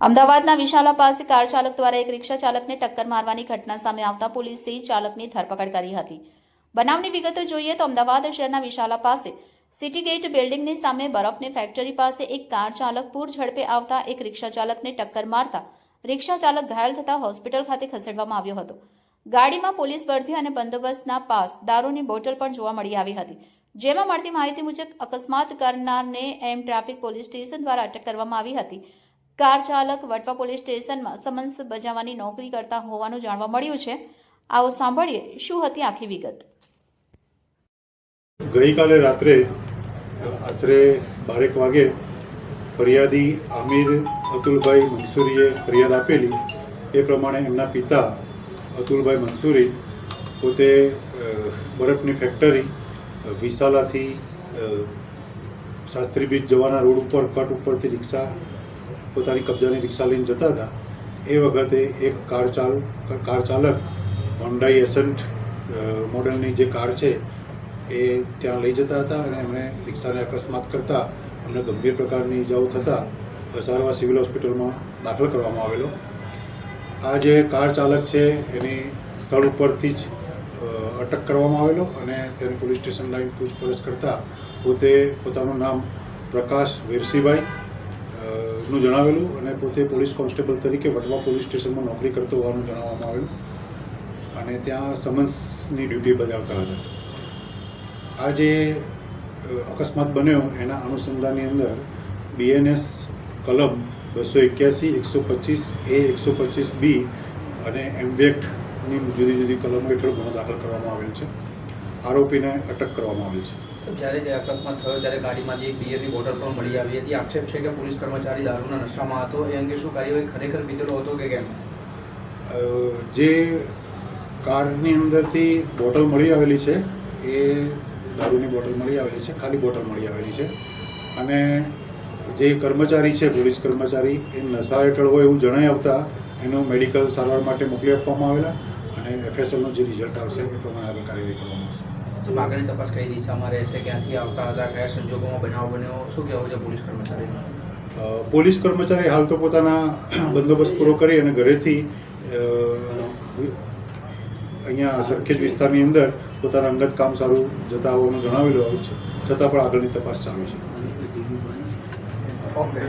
અમદાવાદના વિશાલા પાસે કાર ચાલક દ્વારા એક રિક્ષા ચાલકને ટક્કર મારવાની ઘટના સામે આવતા પોલીસે ચાલકની ધરપકડ કરી હતી। બનાવની વિગતો જોઈએ તો અમદાવાદ શહેરના વિશાલા પાસે સિટી ગેટ બિલ્ડિંગની સામે બરફની ફેક્ટરી પાસે એક કાર ચાલક પૂર ઝડપે આવતા એક રિક્ષા ચાલકને ટક્કર મારતા રિક્ષા ચાલક ઘાયલ થતા હોસ્પિટલ ખાતે ખસેડવામાં આવ્યો હતો। ગાડીમાં પોલીસ વર્દી અને બંદોબસ્તના પાસ દારૂની બોટલ પણ જોવા મળી આવી હતી, જેમાં મળતી માહિતી મુજબ અકસ્માત કરનારને એમ ટ્રાફિક પોલીસ સ્ટેશન દ્વારા અટક કરવામાં આવી હતી। કાર ચાલક વટવા પોલીસ સ્ટેશનમાં સમન્સ બજાવવાની નોકરી કરતા હોવાનું જાણવા મળ્યું છે। આવો સાંભળીએ શું હતી આખી વિગત। ગઈકાલે રાત્રે આશરે 12 વાગે ફરિયાદી આમિર અતુલભાઈ મંસૂરીએ ફરિયાદ આપેલી। એ પ્રમાણે એમના પિતા અતુલભાઈ મંસૂરી પોતે બરફની ફેક્ટરી વિશાલાથી શાસ્ત્રી બીચ જવાના રોડ ઉપર કટ ઉપરથી રિક્ષા પોતાની કબજાની રિક્ષા લઈને જતા હતા। એ વખતે એક કાર ચાલક હોન્ડાઈ એસન્ટ મોડલની જે કાર છે એ ત્યાં લઈ જતા હતા અને એમણે રિક્ષાને અકસ્માત કરતાં એમને ગંભીર પ્રકારની ઇજાઓ થતાં સારવાર સિવિલ હોસ્પિટલમાં દાખલ કરવામાં આવેલો। આ જે કાર ચાલક છે એની સ્થળ ઉપરથી જ અટક કરવામાં આવેલો અને તેને પોલીસ સ્ટેશન લાવીને પૂછપરછ કરતાં પોતે પોતાનું નામ પ્રકાશ વેરસીભાઈ નું જણાવેલું અને પોતે પોલીસ કોન્સ્ટેબલ તરીકે વટવા પોલીસ સ્ટેશનમાં નોકરી કરતો હોવાનું જણાવવામાં આવેલું અને ત્યાં સમન્સની ડ્યુટી બજાવતા હતા। આ જે અકસ્માત બન્યો એના અનુસંધાનની અંદર BNS કલમ 281, 125A, 125B અને એમ્બેક્ટની જુદી જુદી કલમો હેઠળ ગુનો દાખલ કરવામાં આવેલ છે। આરોપીને અટક કરવામાં આવેલ છે। જ્યારે તે અકસ્માત થયો ત્યારે ગાડીમાંથી એક બિયરની બોટલ પણ મળી આવી હતી। આક્ષેપ છે કે પોલીસ કર્મચારી દારૂના નશામાં હતો। એ અંગે શું કાર્યવાહી ખરેખર પીધેલો હતો કે કેમ? જે કારની અંદરથી બોટલ મળી આવેલી છે એ દારૂની બોટલ મળી આવેલી છે, ખાલી બોટલ મળી આવેલી છે અને જે કર્મચારી છે પોલીસ કર્મચારી એ નશા હેઠળ હોય એવું જણાઈ આવતા એનો મેડિકલ સારવાર માટે મોકલી આપવામાં આવેલા અને FSLનું જે રિઝલ્ટ આવશે એ પ્રમાણે આગળ કાર્યવાહી કરવામાં આવશે। આગળની તપાસ કઈ દિશામાં રહેશે? ક્યાંથી આવતા હતા? કયા સંજોગોમાં બનાવ બન્યો? શું કહેવું છે પોલીસ કર્મચારીનું? પોલીસ કર્મચારી હાલ તો પોતાના બંદોબસ્ત પૂરો કરી અને ઘરેથી અહીંયા સરખેજ વિસ્તારની અંદર પોતાના અંગત કામ સારું જતા હોવાનું જણાવેલું છે, છતાં પણ આગળની તપાસ ચાલુ છે। ઓકે।